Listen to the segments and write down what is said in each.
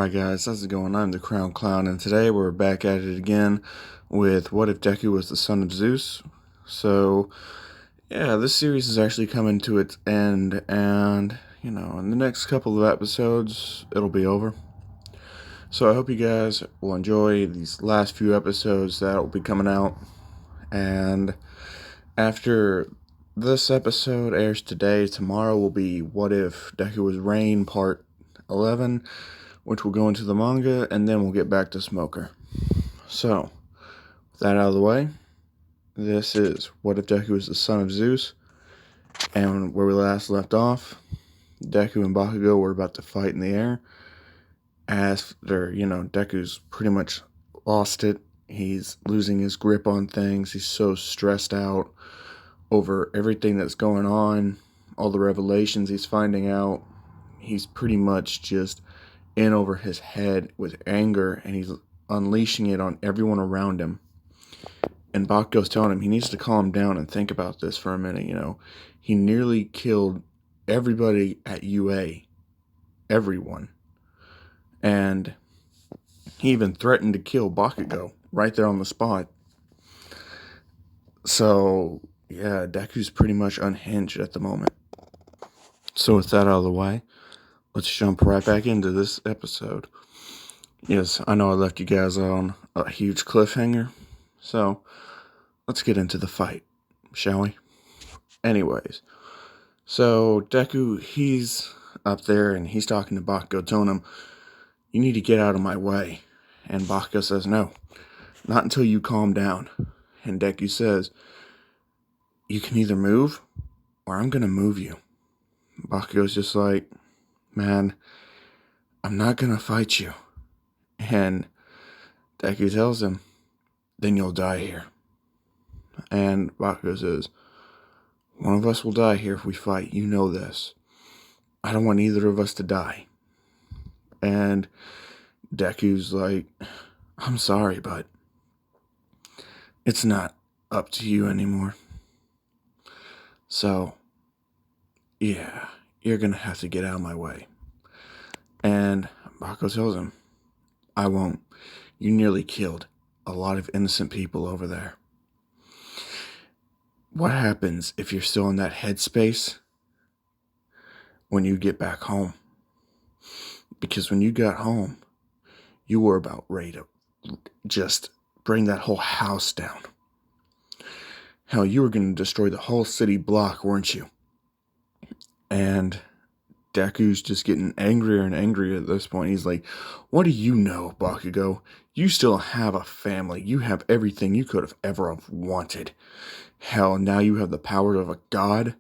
Alright guys, how's it going? I'm the Crown Clown, and today we're back at it again with What If Deku Was the Son of Zeus? So, yeah, this series is actually coming to its end, and, in the next couple of episodes, it'll be over. So I hope you guys will enjoy these last few episodes that will be coming out, and after this episode airs today, tomorrow will be What If Deku Was Rain Part 11, which will go into the manga, and then we'll get back to Smoker. So, with that out of the way, this is What If Deku Was the Son of Zeus, and where we last left off, Deku and Bakugo were about to fight in the air. After, Deku's pretty much lost it. He's losing his grip on things. He's so stressed out over everything that's going on, all the revelations he's finding out. He's pretty much just in over his head with anger, and he's unleashing it on everyone around him. And Bakugo's telling him he needs to calm down and think about this for a minute. He nearly killed everybody at UA, everyone, and he even threatened to kill Bakugo right there on the spot. So yeah, Deku's pretty much unhinged at the moment. So with that out of the way, let's jump right back into this episode. Yes, I know I left you guys on a huge cliffhanger, so let's get into the fight, shall we? Anyways, so Deku, he's up there and he's talking to Bakugo, telling him, "You need to get out of my way." And Bakugo says, "No, not until you calm down." And Deku says, "You can either move, or I'm gonna move you." Bakugo's just like, "Man, I'm not gonna fight you." And Deku tells him, "Then you'll die here." And Bakugo says, "One of us will die here if we fight. You know this. I don't want either of us to die." And Deku's like, "I'm sorry, but it's not up to you anymore. So, yeah, you're gonna have to get out of my way." And Bakugo tells him, "I won't. You nearly killed a lot of innocent people over there. What happens if you're still in that headspace when you get back home? Because when you got home, you were about ready to just bring that whole house down. Hell, you were going to destroy the whole city block, weren't you?" And Deku's just getting angrier and angrier at this point. He's like, "What do you know, Bakugo? You still have a family. You have everything you could have ever have wanted. Hell, now you have the power of a god?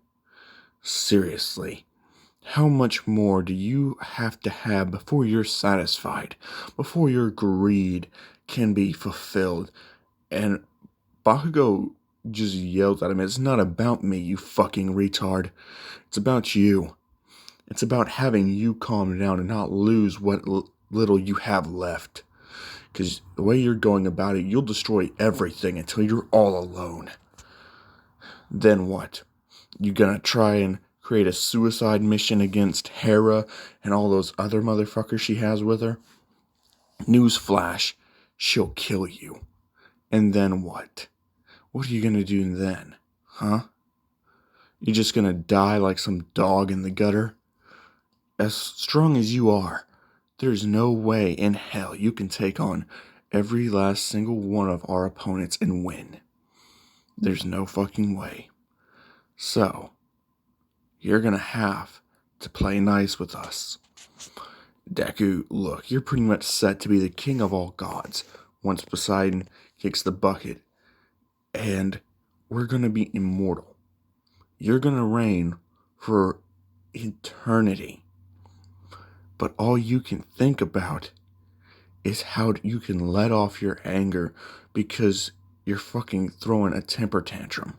Seriously, how much more do you have to have before you're satisfied? Before your greed can be fulfilled?" And Bakugo just yells at him, "It's not about me, you fucking retard. It's about you. It's about having you calm down and not lose what little you have left. Because the way you're going about it, you'll destroy everything until you're all alone. Then what? You gonna try and create a suicide mission against Hera and all those other motherfuckers she has with her? Newsflash, she'll kill you. And then what? What are you gonna do then? Huh? You just gonna die like some dog in the gutter? As strong as you are, there's no way in hell you can take on every last single one of our opponents and win. There's no fucking way. So, you're gonna have to play nice with us. Deku, look, you're pretty much set to be the king of all gods once Poseidon kicks the bucket. And we're gonna be immortal. You're gonna reign for eternity. But all you can think about is how you can let off your anger because you're fucking throwing a temper tantrum.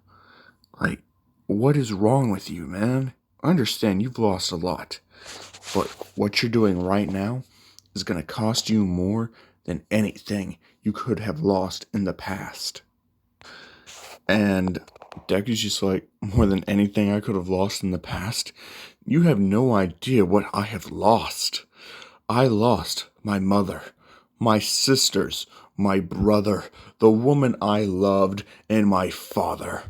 Like, what is wrong with you, man? I understand you've lost a lot, but what you're doing right now is going to cost you more than anything you could have lost in the past." And Deku's just like, "More than anything I could have lost in the past? You have no idea what I have lost. I lost my mother, my sisters, my brother, the woman I loved, and my father.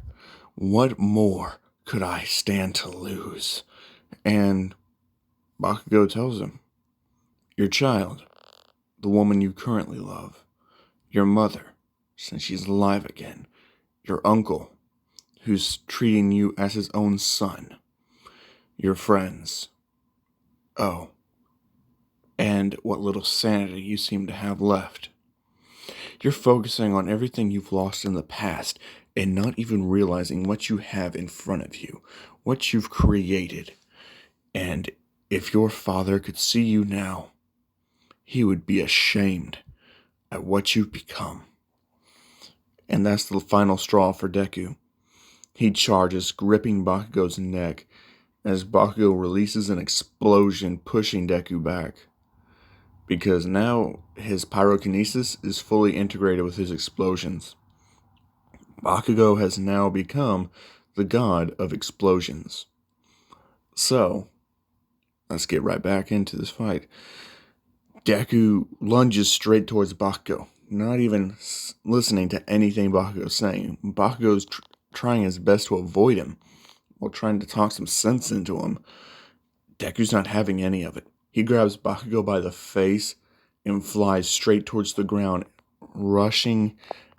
What more could I stand to lose? And Bakugo tells him, your child, the woman you currently love, your mother, since she's alive again, your uncle, who's treating you as his own son, your friends, oh, and what little sanity you seem to have left. You're focusing on everything you've lost in the past and not even realizing what you have in front of you, what you've created. And if your father could see you now, he would be ashamed at what you've become. And that's the final straw for Deku. He charges, gripping Bakugo's neck as Bakugo releases an explosion, pushing Deku back. Because now his pyrokinesis is fully integrated with his explosions. Bakugo has now become the god of explosions. So, let's get right back into this fight. Deku lunges straight towards Bakugo, not even listening to anything Bakugo's saying. Bakugo's trying his best to avoid him, while trying to talk some sense into him. Deku's not having any of it. He grabs Bakugo by the face and flies straight towards the ground, rushing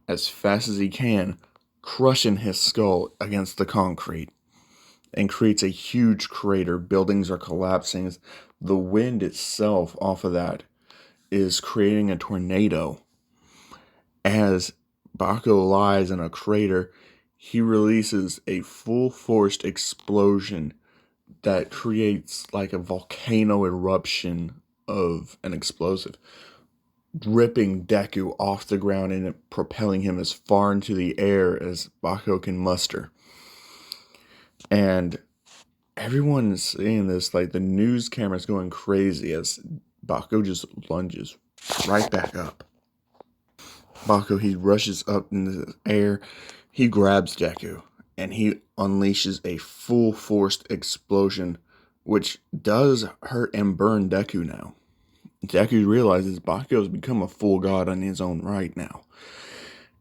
as fast as he can, crushing his skull against the concrete, and creates a huge crater. Buildings are collapsing. The wind itself off of that is creating a tornado. As Bakugo lies in a crater, he releases a full-forced explosion that creates like a volcano eruption of an explosive, ripping Deku off the ground and propelling him as far into the air as Bakugo can muster. And everyone's seeing this, like the news camera's going crazy as Bakugo just lunges right back up. Bakugo, he rushes up into the air, he grabs Deku, and he unleashes a full-forced explosion, which does hurt and burn Deku now. Deku realizes Bakugo has become a full god on his own right now,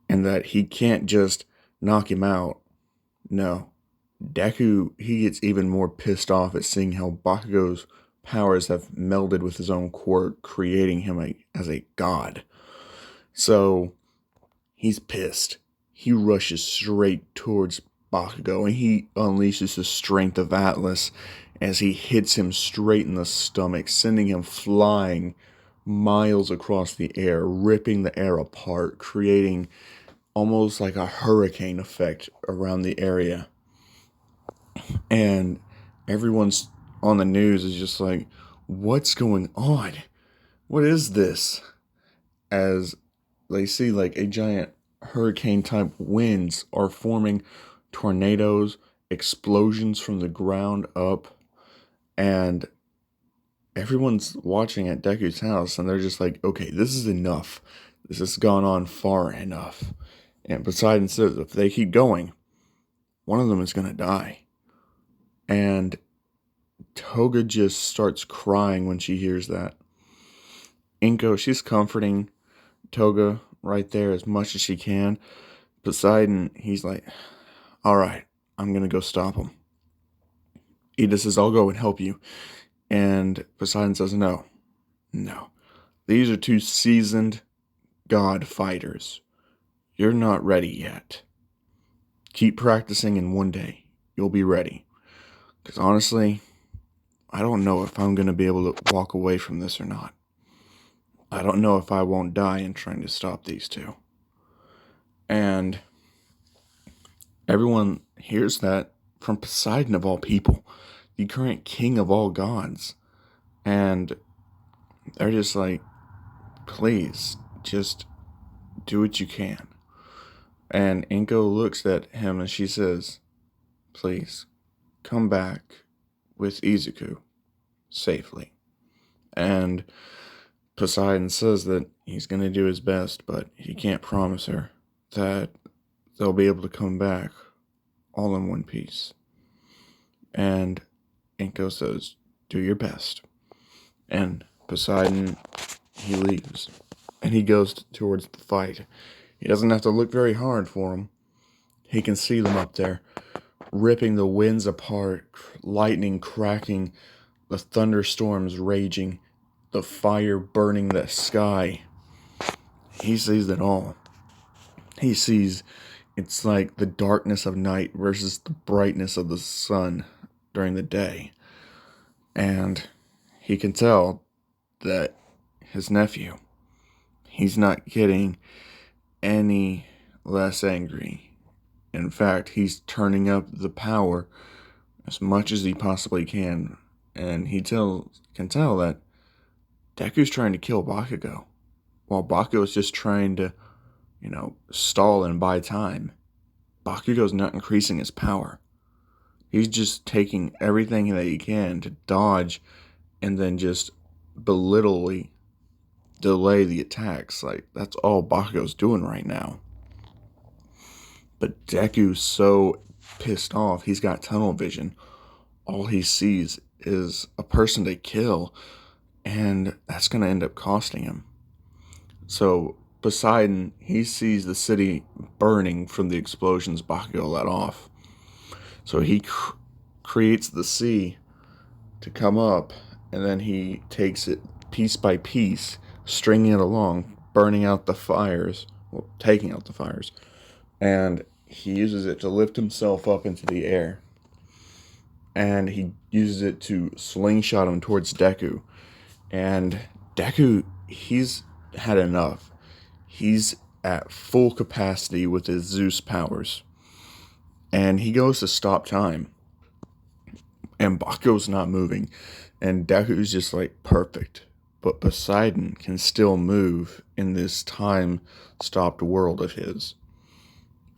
and that he can't just knock him out. No. Deku, he gets even more pissed off at seeing how Bakugo's powers have melded with his own quirk, creating him as a god. So, he's pissed. He rushes straight towards Bakugo, and he unleashes the strength of Atlas as he hits him straight in the stomach, sending him flying miles across the air, ripping the air apart, creating almost like a hurricane effect around the area. And everyone's on the news is just like, what's going on? What is this? As they see like a giant hurricane type winds are forming, tornadoes, explosions from the ground up, and everyone's watching at Deku's house, and they're just like, okay, this is enough. This has gone on far enough. And Poseidon says if they keep going, one of them is going to die. And Toga just starts crying when she hears that. Inko, she's comforting Toga right there as much as she can. Poseidon, he's like, alright, I'm going to go stop him. Ida says, I'll go and help you. And Poseidon says, no. These are two seasoned god fighters. You're not ready yet. Keep practicing, and one day you'll be ready. Because honestly, I don't know if I'm going to be able to walk away from this or not. I don't know if I won't die in trying to stop these two. And everyone hears that from Poseidon of all people, the current king of all gods. And they're just like, please, just do what you can. And Inko looks at him and she says, please, come back with Izuku safely. And Poseidon says that he's going to do his best, but he can't promise her that they'll be able to come back all in one piece. And Inko says, do your best. And Poseidon, he leaves. And he goes towards the fight. He doesn't have to look very hard for them. He can see them up there, ripping the winds apart, lightning cracking, the thunderstorms raging, the fire burning the sky. He sees it all. He sees it's like the darkness of night versus the brightness of the sun during the day. And he can tell that his nephew, he's not getting any less angry. In fact, he's turning up the power as much as he possibly can. And he can tell that Deku's trying to kill Bakugo, while Bakugo's just trying to, stall and buy time. Bakugo's not increasing his power. He's just taking everything that he can to dodge and then just belittling delay the attacks. Like, that's all Bakugo's doing right now. But Deku's so pissed off, he's got tunnel vision. All he sees is a person to kill, and that's going to end up costing him. So Poseidon, he sees the city burning from the explosions Bakugo let off. So he creates the sea to come up, and then he takes it piece by piece, stringing it along, burning out the fires, taking out the fires, and he uses it to lift himself up into the air. And he uses it to slingshot him towards Deku. And Deku, he's had enough. He's at full capacity with his Zeus powers. And he goes to stop time. And Bakugo's not moving. And Deku's just like, perfect. But Poseidon can still move in this time-stopped world of his.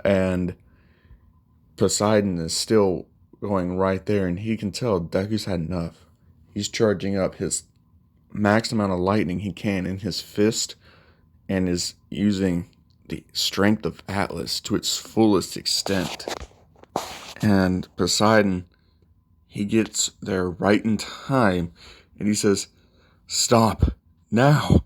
And Poseidon is still going right there, and he can tell Deku's had enough. He's charging up his max amount of lightning he can in his fist, and is using the strength of Atlas to its fullest extent. And Poseidon, he gets there right in time, and he says, "Stop, now!"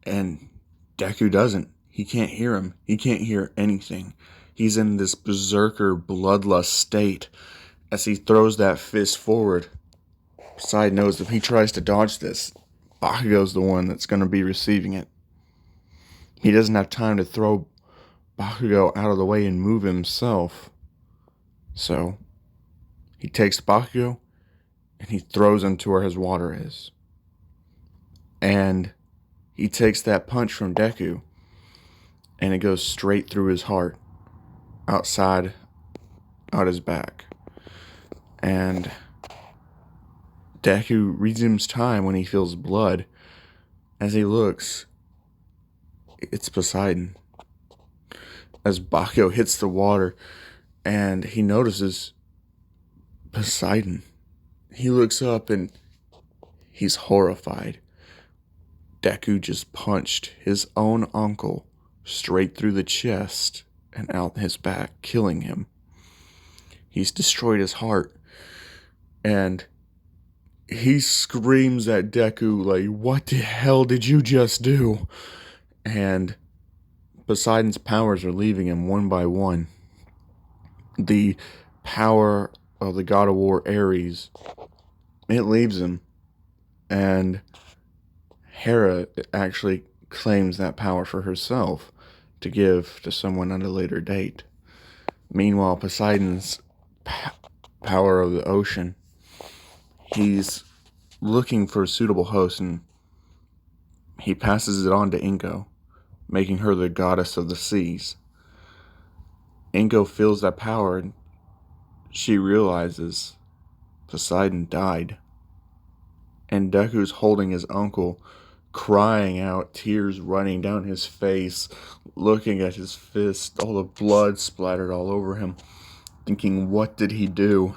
And Deku doesn't. He can't hear him. He can't hear anything. He's in this berserker bloodlust state. As he throws that fist forward, Poseidon knows if he tries to dodge this, Bakugo's the one that's going to be receiving it. He doesn't have time to throw Bakugo out of the way and move himself. So, he takes Bakugo and he throws him to where his water is. And he takes that punch from Deku and it goes straight through his heart, out his back. And Deku resumes time when he feels blood. As he looks, it's Poseidon. As Bakugo hits the water and he notices Poseidon, he looks up and he's horrified. Deku just punched his own uncle straight through the chest and out his back, killing him. He's destroyed his heart. And he screams at Deku like, "What the hell did you just do?" And Poseidon's powers are leaving him one by one. The power of the god of war Ares, it leaves him. And Hera actually claims that power for herself to give to someone at a later date. Meanwhile, Poseidon's power of the ocean, he's looking for a suitable host, and he passes it on to Inko, making her the goddess of the seas. Inko feels that power, and she realizes Poseidon died. And Deku's holding his uncle, crying out, tears running down his face, looking at his fist, all the blood splattered all over him, thinking, what did he do?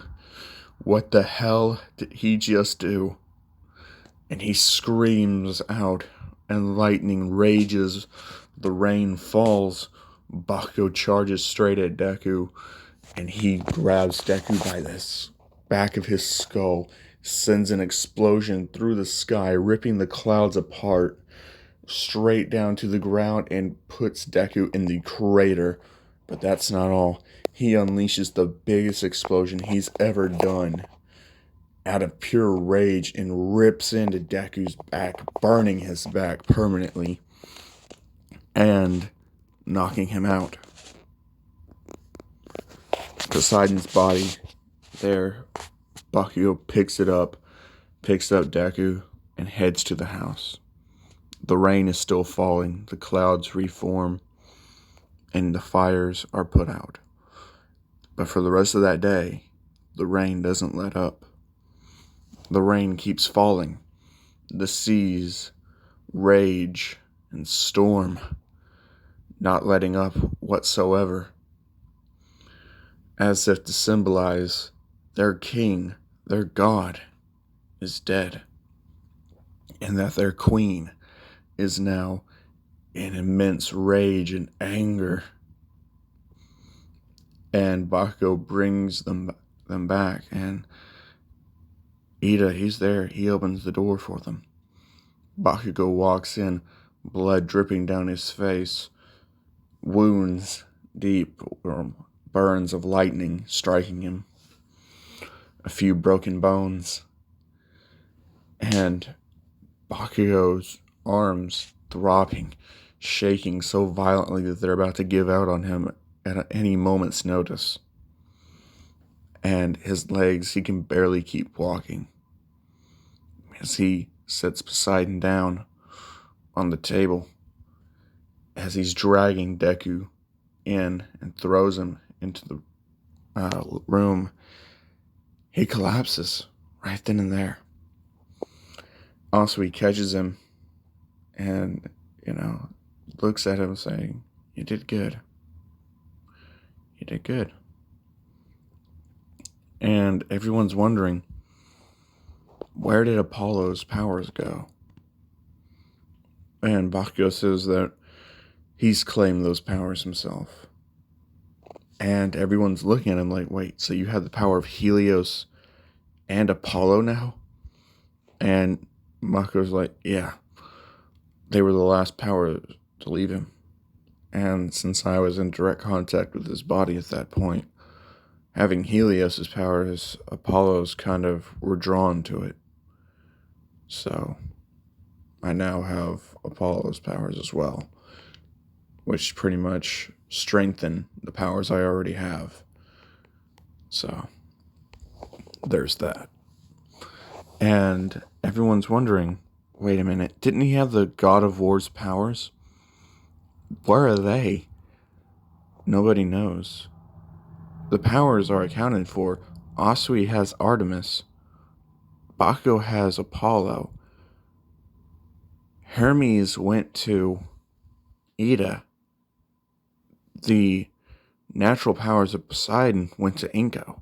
What the hell did he just do? And he screams out, and lightning rages, the rain falls. Bakugo charges straight at Deku, and he grabs Deku by the back of his skull, sends an explosion through the sky, ripping the clouds apart, straight down to the ground and puts Deku in the crater. But that's not all. He unleashes the biggest explosion he's ever done out of pure rage and rips into Deku's back, burning his back permanently and knocking him out. Poseidon's body there, Bakugo picks up Deku, and heads to the house. The rain is still falling, the clouds reform, and the fires are put out. But for the rest of that day, the rain doesn't let up. The rain keeps falling. The seas rage and storm, not letting up whatsoever, as if to symbolize their king, their god, is dead, and that their queen is now in immense rage and anger. And Bakugo brings them back, and Ida, he's there. He opens the door for them. Bakugo walks in, blood dripping down his face, wounds deep, burns of lightning striking him, a few broken bones, and Bakugo's arms throbbing, shaking so violently that they're about to give out on him at any moment's notice. And his legs, he can barely keep walking as he sets Poseidon down on the table, as he's dragging Deku in and throws him into the room. He collapses right then and there. Also, he catches him and, looks at him saying, "You did good. You did good." And everyone's wondering, where did Apollo's powers go? And Bakugo says that he's claimed those powers himself. And everyone's looking at him like, wait, so you have the power of Helios and Apollo now? And Bakugo's like, yeah, they were the last power to leave him. And since I was in direct contact with his body at that point, having Helios' powers, Apollo's kind of were drawn to it. So I now have Apollo's powers as well, which pretty much strengthen the powers I already have. So there's that. And everyone's wondering, wait a minute, didn't he have the God of War's powers? Where are they? Nobody knows. The powers are accounted for. Asui has Artemis. Bakugo has Apollo. Hermes went to Ida. The natural powers of Poseidon went to Inko.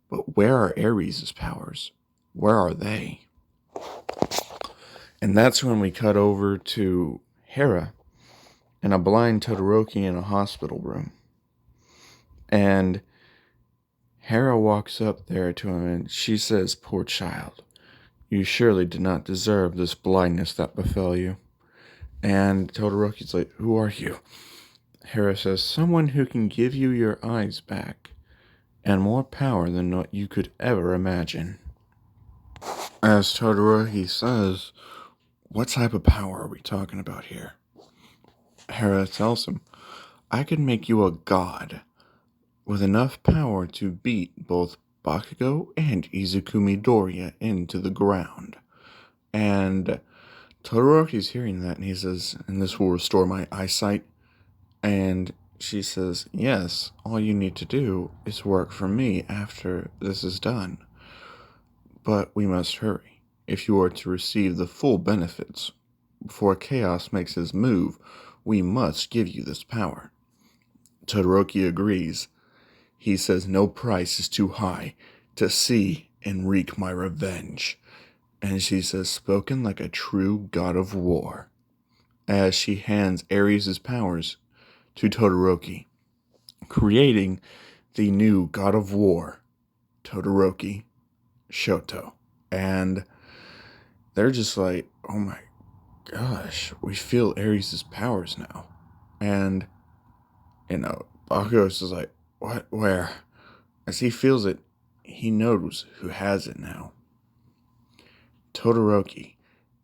But where are Ares' powers? Where are they? And that's when we cut over to Hera and a blind Todoroki in a hospital room. And Hera walks up there to him and she says, "Poor child, you surely did not deserve this blindness that befell you." And Todoroki's like, "Who are you?" Hera says, "Someone who can give you your eyes back and more power than what you could ever imagine." As Todoroki says, what type of power are we talking about here? Hera tells him, "I can make you a god with enough power to beat both Bakugo and Izukami Doria into the ground." And Todoroki's hearing that and he says, "And this will restore my eyesight?" And she says, "Yes, all you need to do is work for me after this is done. But we must hurry if you are to receive the full benefits. Before Chaos makes his move, we must give you this power." Todoroki agrees. He says no price is too high to see and wreak my revenge. And she says, "Spoken like a true god of war," as she hands Ares' powers to Todoroki, creating the new god of war, Todoroki Shoto. And they're just like, oh my gosh, we feel Ares' powers now. And, Bakugos is like, what, where? As he feels it, he knows who has it now. Todoroki.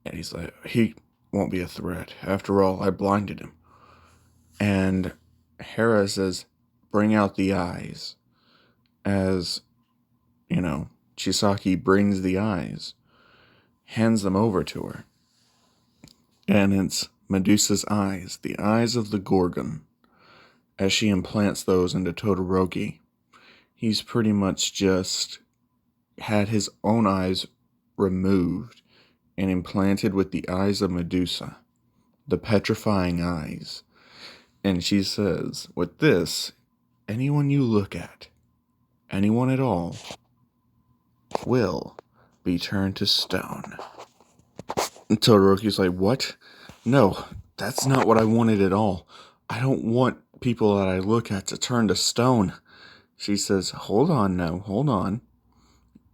And he's like, he won't be a threat. After all, I blinded him. And Hera says, bring out the eyes. As, Chisaki brings the eyes, hands them over to her. And it's Medusa's eyes, the eyes of the Gorgon. As she implants those into Todoroki, he's pretty much just had his own eyes removed and implanted with the eyes of Medusa, the petrifying eyes. And she says, with this, anyone you look at, anyone at all, will be turned to stone. And Todoroki's like, what? No, that's not what I wanted at all. I don't want people that I look at to turn to stone. She says, hold on now, hold on.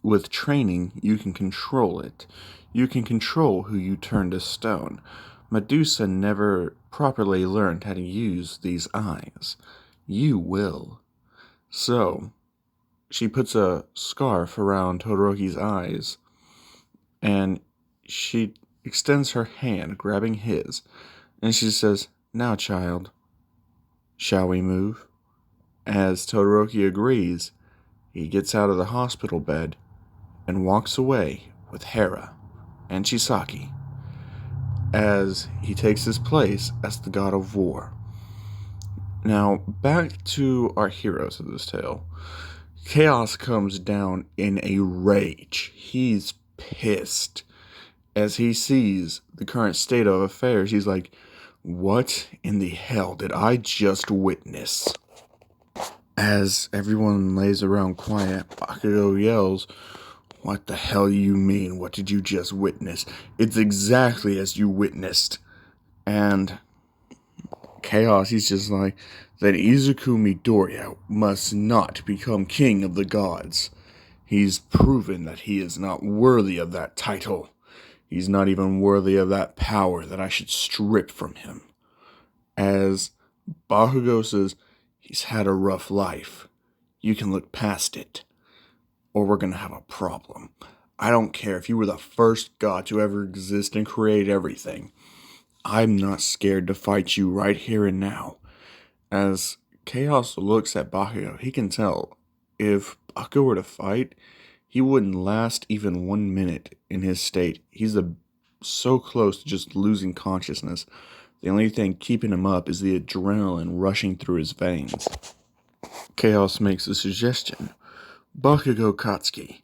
With training, you can control it. You can control who you turn to stone. Medusa never properly learned how to use these eyes. You will. So, she puts a scarf around Todoroki's eyes, and she extends her hand, grabbing his, and she says, now, child, shall we move? As Todoroki agrees, he gets out of the hospital bed and walks away with Hera and Chisaki as he takes his place as the god of war. Now, back to our heroes of this tale. Chaos comes down in a rage. He's pissed as he sees the current state of affairs. He's like, what in the hell did I just witness? As everyone lays around quiet, Bakugo yells, what the hell you mean? What did you just witness? It's exactly as you witnessed. And Chaos, he's just like, that Izuku Midoriya must not become king of the gods. He's proven that he is not worthy of that title. He's not even worthy of that power that I should strip from him. As Bakugo says, he's had a rough life. You can look past it, or we're going to have a problem. I don't care if you were the first god to ever exist and create everything. I'm not scared to fight you right here and now. As Chaos looks at Bakugo, he can tell if Bakugo were to fight, he wouldn't last even 1 minute in his state. He's so close to just losing consciousness. The only thing keeping him up is the adrenaline rushing through his veins. Chaos makes a suggestion. Bakugo Katsuki,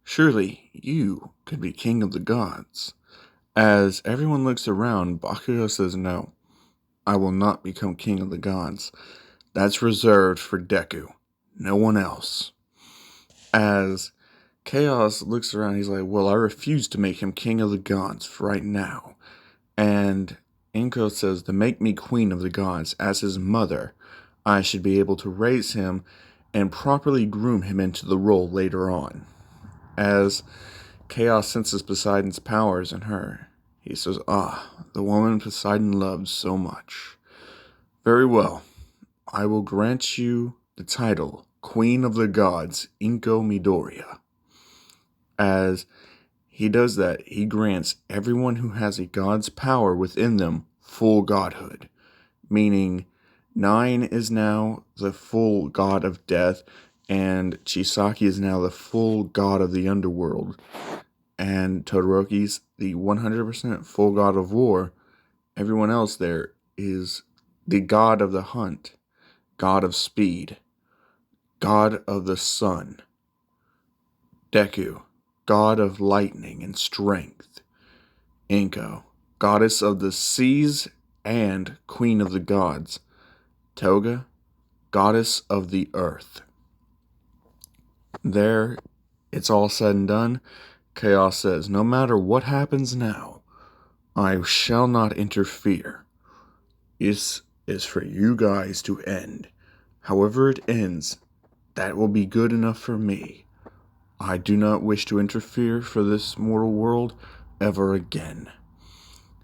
surely you could be king of the gods. As everyone looks around, Bakugo says no. I will not become king of the gods. That's reserved for Deku. No one else. As Chaos looks around, he's like, well, I refuse to make him king of the gods right now. And Inko says, to make me queen of the gods as his mother, I should be able to raise him and properly groom him into the role later on. As Chaos senses Poseidon's powers in her, he says, the woman Poseidon loves so much. Very well, I will grant you the title Queen of the Gods, Inko Midoriya. As he does that, he grants everyone who has a god's power within them full godhood, meaning 9 is now the full god of death, and Chisaki is now the full god of the underworld, and Todoroki's the 100% full god of war. Everyone else there is the god of the hunt, god of speed, god of the sun, Deku, god of lightning and strength, Inko, goddess of the seas and queen of the gods, Toga, goddess of the earth. There, it's all said and done. Chaos says, no matter what happens now, I shall not interfere. This is for you guys to end. However it ends, that will be good enough for me. I do not wish to interfere for this mortal world ever again.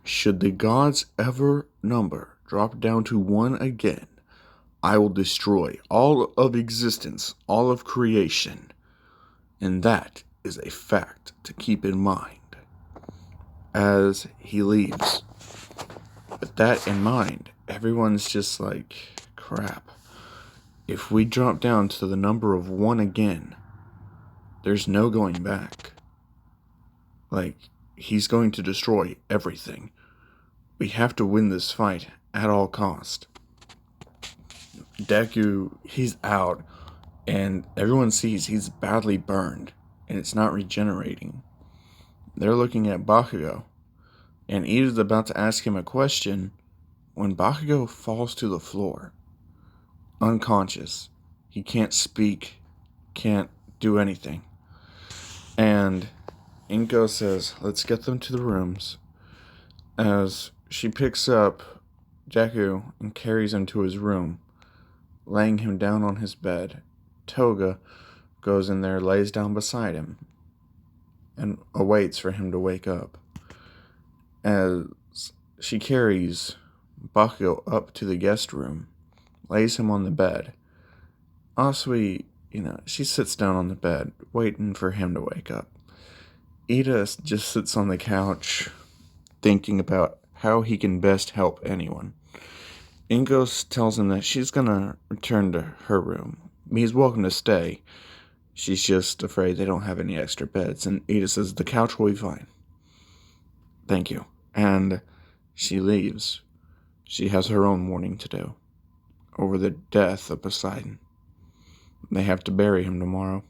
Should the gods ever number drop down to one again, I will destroy all of existence, all of creation. And that is a fact to keep in mind as he leaves. With that in mind, everyone's just like, crap. If we drop down to the number of one again, there's no going back. Like, he's going to destroy everything. We have to win this fight at all cost. Deku, he's out, and everyone sees he's badly burned, and it's not regenerating. They're looking at Bakugo, and Ida's about to ask him a question when Bakugo falls to the floor, unconscious. He can't speak, can't do anything. And Inko says, let's get them to the rooms, as she picks up Deku and carries him to his room, laying him down on his bed. Toga goes in there, lays down beside him, and awaits for him to wake up. As she carries Bakugo up to the guest room, lays him on the bed. Asui, she sits down on the bed, waiting for him to wake up. Ida just sits on the couch, thinking about how he can best help anyone. Ingos tells him that she's gonna return to her room. He's welcome to stay. She's just afraid they don't have any extra beds. And Ida says, the couch will be fine. Thank you. And she leaves. She has her own mourning to do over the death of Poseidon. They have to bury him tomorrow.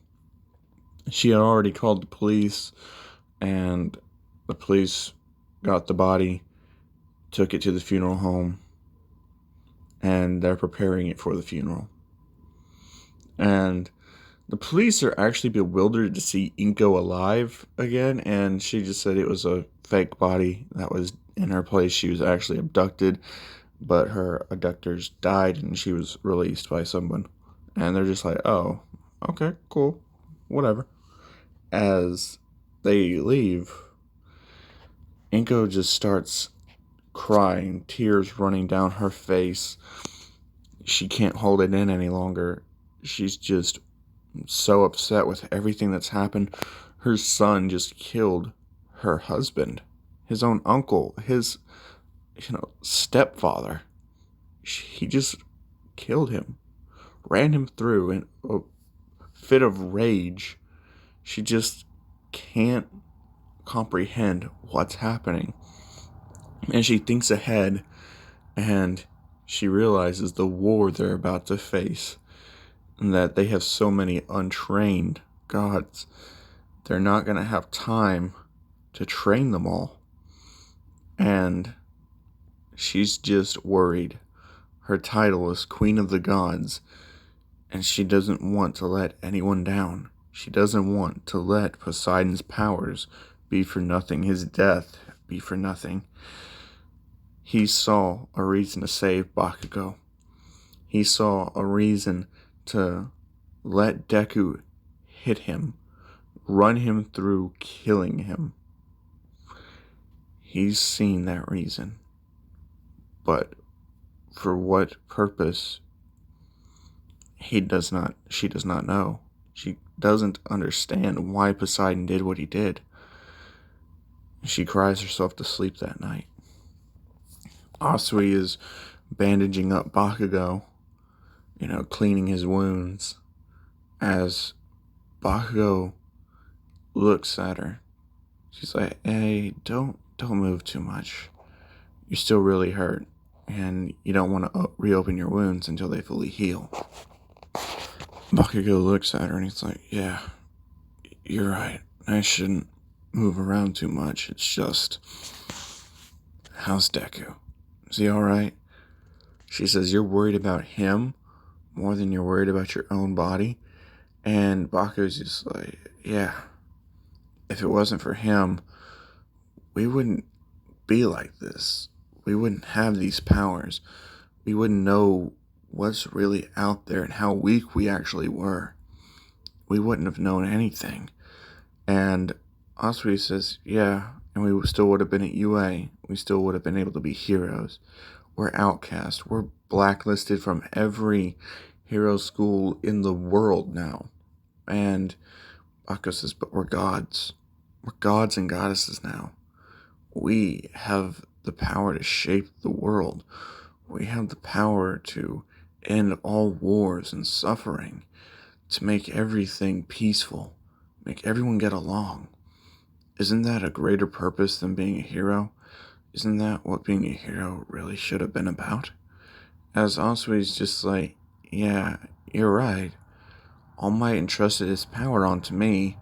She had already called the police, and the police got the body, took it to the funeral home, and they're preparing it for the funeral. And the police are actually bewildered to see Inko alive again, and she just said it was a fake body that was in her place. She was actually abducted, but her abductors died and she was released by someone. And they're just like, oh, okay, cool, whatever. As they leave, Inko just starts crying, tears running down her face. She can't hold it in any longer. She's just so upset with everything that's happened. Her son just killed her husband, his own uncle, his stepfather. He just killed him, ran him through in a fit of rage. She just can't comprehend what's happening. And she thinks ahead, and she realizes the war they're about to face, and that they have so many untrained gods. They're not going to have time to train them all. And she's just worried. Her title is Queen of the Gods, and she doesn't want to let anyone down. She doesn't want to let Poseidon's powers be for nothing, his death be for nothing. He saw a reason to save Bakugo. He saw a reason to let Deku hit him, run him through, killing him. He's seen that reason. But for what purpose, she does not know. She doesn't understand why Poseidon did what he did. She cries herself to sleep that night. Asui is bandaging up Bakugo, cleaning his wounds, as Bakugo looks at her. She's like, hey, don't move too much. You're still really hurt, and you don't want to reopen your wounds until they fully heal. Bakugo looks at her and he's like, yeah, you're right. I shouldn't move around too much. It's just, how's Deku? Is he alright? She says, you're worried about him more than you're worried about your own body. And Bakugo's just like, yeah, if it wasn't for him, we wouldn't be like this. We wouldn't have these powers. We wouldn't know what's really out there and how weak we actually were. We wouldn't have known anything. And Asui says, yeah, and we still would have been at UA. We still would have been able to be heroes. We're outcast. We're blacklisted from every hero school in the world now. And Bakugo says, but we're gods. We're gods and goddesses now. We have the power to shape the world. We have the power to end all wars and suffering, to make everything peaceful, make everyone get along. Isn't that a greater purpose than being a hero? Isn't that what being a hero really should have been about? As Asui's just like, yeah, you're right. All Might entrusted his power onto me,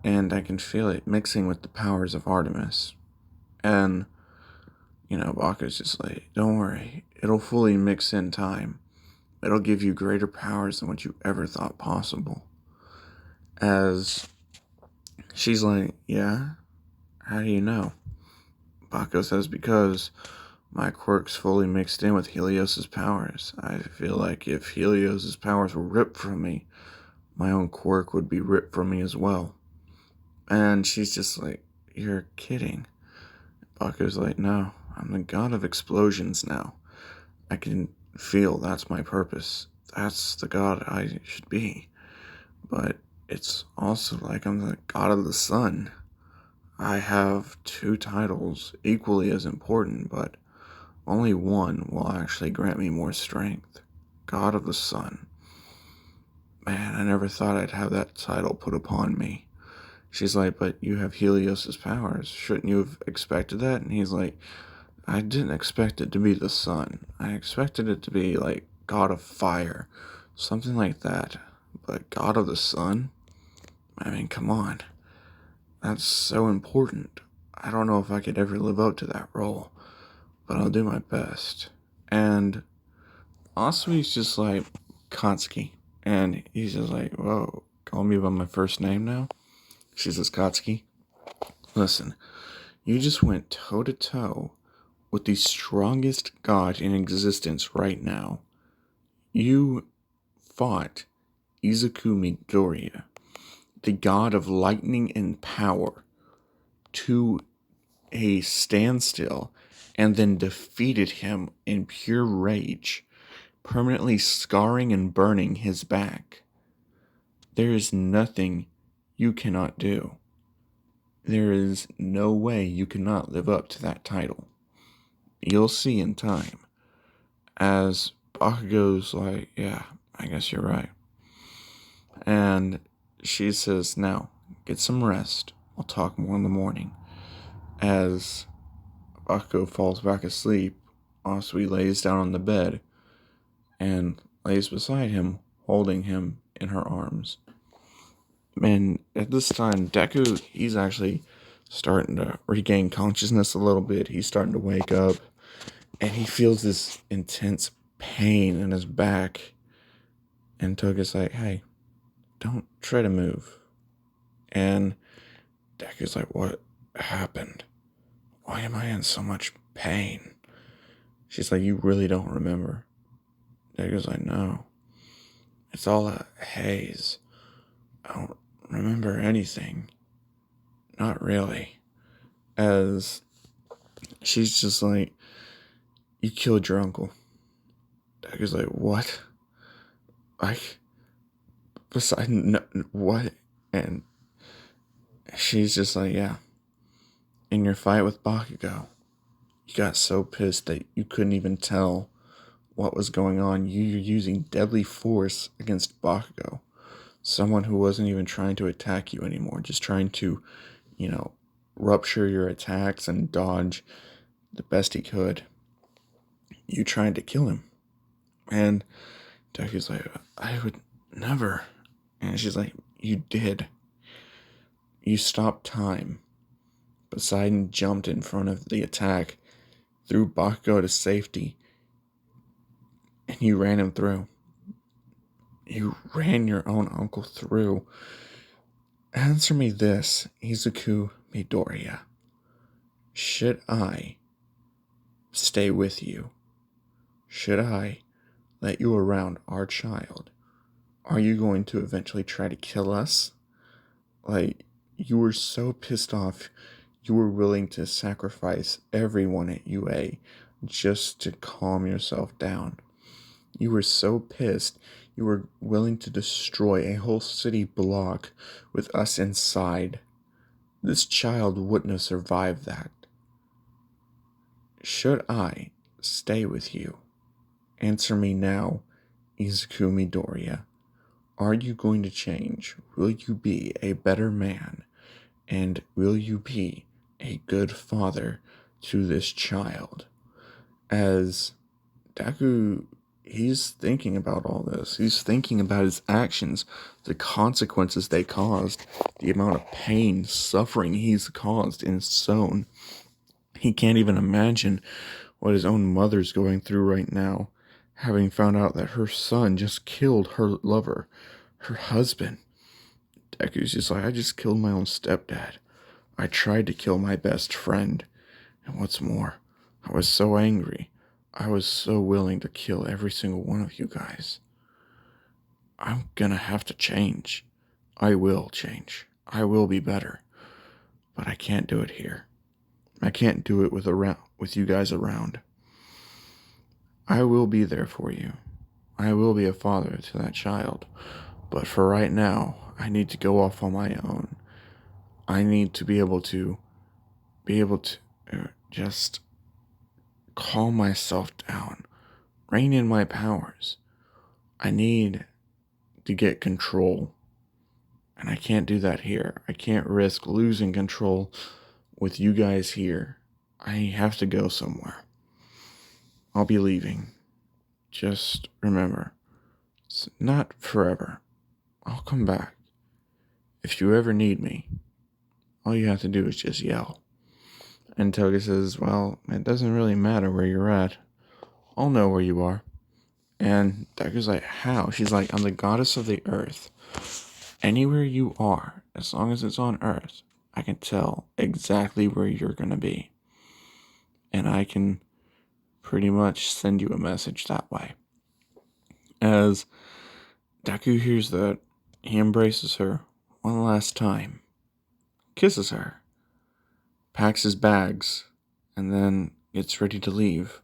and I can feel it mixing with the powers of Artemis. And, Baku's just like, don't worry, it'll fully mix in time. It'll give you greater powers than what you ever thought possible. As she's like, yeah, how do you know? Bakugo says, because my quirk's fully mixed in with Helios's powers. I feel like if Helios's powers were ripped from me, my own quirk would be ripped from me as well. And she's just like, you're kidding. Bakugo's like, no, I'm the god of explosions now. I can feel that's my purpose. That's the god I should be. But it's also like I'm the god of the sun. I have 2 titles equally as important, but only one will actually grant me more strength. God of the Sun. Man, I never thought I'd have that title put upon me. She's like, but you have Helios's powers. Shouldn't you have expected that? And he's like, I didn't expect it to be the sun. I expected it to be like God of Fire. Something like that. But God of the Sun? I mean, come on. That's so important. I don't know if I could ever live up to that role, but I'll do my best. And Asui's just like, Katsuki. And he's just like, whoa, call me by my first name now? She says, Katsuki, listen, you just went toe to toe with the strongest god in existence right now. You fought Izuku Midoriya, the god of lightning and power, to a standstill, and then defeated him in pure rage, permanently scarring and burning his back. There is nothing you cannot do. There is no way you cannot live up to that title. You'll see in time. As Bakugo's like, yeah, I guess you're right. And she says, now, get some rest. We'll talk more in the morning. As Bakugo falls back asleep, Asui lays down on the bed and lays beside him, holding him in her arms. And at this time, Deku, he's actually starting to regain consciousness a little bit. He's starting to wake up, and he feels this intense pain in his back. And Toga's like, hey, don't try to move. And Deku's like, what happened? Why am I in so much pain? She's like, you really don't remember? Deku's like, no. It's all a haze. I don't remember anything. Not really. As she's just like, you killed your uncle. Deku's like, what? Like, besides, no, what? And she's just like, yeah. In your fight with Bakugo, you got so pissed that you couldn't even tell what was going on. You're using deadly force against Bakugo. Someone who wasn't even trying to attack you anymore, just trying to, rupture your attacks and dodge the best he could. You tried to kill him. And Deku's like, I would never. And she's like, you did. You stopped time. Poseidon jumped in front of the attack, threw Bakugo to safety, and you ran him through. You ran your own uncle through. Answer me this, Izuku Midoriya. Should I stay with you? Should I let you around our child? Are you going to eventually try to kill us? Like, you were so pissed off. You were willing to sacrifice everyone at UA just to calm yourself down. You were so pissed, you were willing to destroy a whole city block with us inside. This child wouldn't have survived that. Should I stay with you? Answer me now, Izuku Midoriya. Are you going to change? Will you be a better man? And will you be a good father to this child? As Deku, he's thinking about all this. He's thinking about his actions, the consequences they caused, the amount of pain, suffering he's caused in his own. He can't even imagine what his own mother's going through right now, having found out that her son just killed her lover, her husband. Deku's just like, I just killed my own stepdad. I tried to kill my best friend. And what's more, I was so angry. I was so willing to kill every single one of you guys. I'm gonna have to change. I will change. I will be better. But I can't do it here. I can't do it with you guys around. I will be there for you. I will be a father to that child. But for right now, I need to go off on my own. I need to be able to just calm myself down, rein in my powers. I need to get control, and I can't do that here. I can't risk losing control with you guys here. I have to go somewhere. I'll be leaving. Just remember, it's not forever. I'll come back. If you ever need me, all you have to do is just yell. And Toga says, well, it doesn't really matter where you're at. I'll know where you are. And Deku's like, how? She's like, I'm the goddess of the earth. Anywhere you are, as long as it's on earth, I can tell exactly where you're going to be. And I can pretty much send you a message that way. As Deku hears that, he embraces her one last time, kisses her, packs his bags, and then gets ready to leave.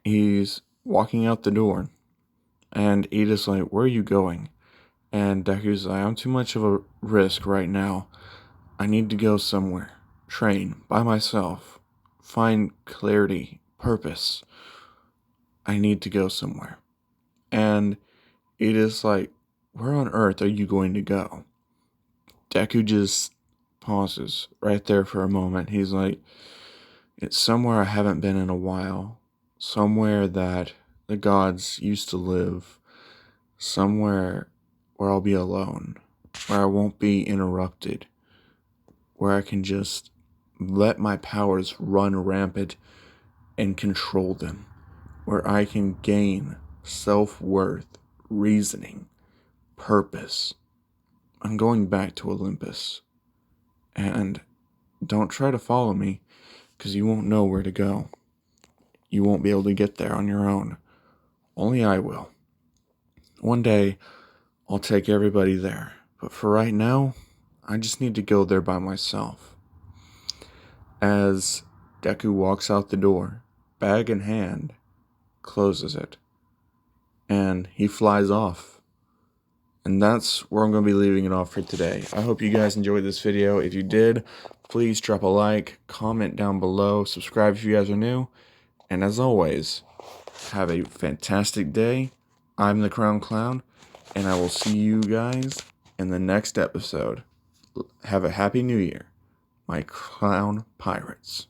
He's walking out the door, and Ida's like, where are you going? And Deku's like, I'm too much of a risk right now. I need to go somewhere, train by myself, find clarity, purpose. I need to go somewhere. And Ida's like, where on earth are you going to go? Deku just pauses right there for a moment. He's like, it's somewhere I haven't been in a while. Somewhere that the gods used to live. Somewhere where I'll be alone. Where I won't be interrupted. Where I can just let my powers run rampant and control them. Where I can gain self-worth, reasoning, purpose. I'm going back to Olympus. And don't try to follow me, because you won't know where to go. You won't be able to get there on your own. Only I will. One day, I'll take everybody there. But for right now, I just need to go there by myself. As Deku walks out the door, bag in hand, closes it, and he flies off. And that's where I'm going to be leaving it off for today. I hope you guys enjoyed this video. If you did, please drop a like, comment down below, subscribe if you guys are new. And as always, have a fantastic day. I'm the Crown Clown, and I will see you guys in the next episode. Have a happy new year, my clown pirates.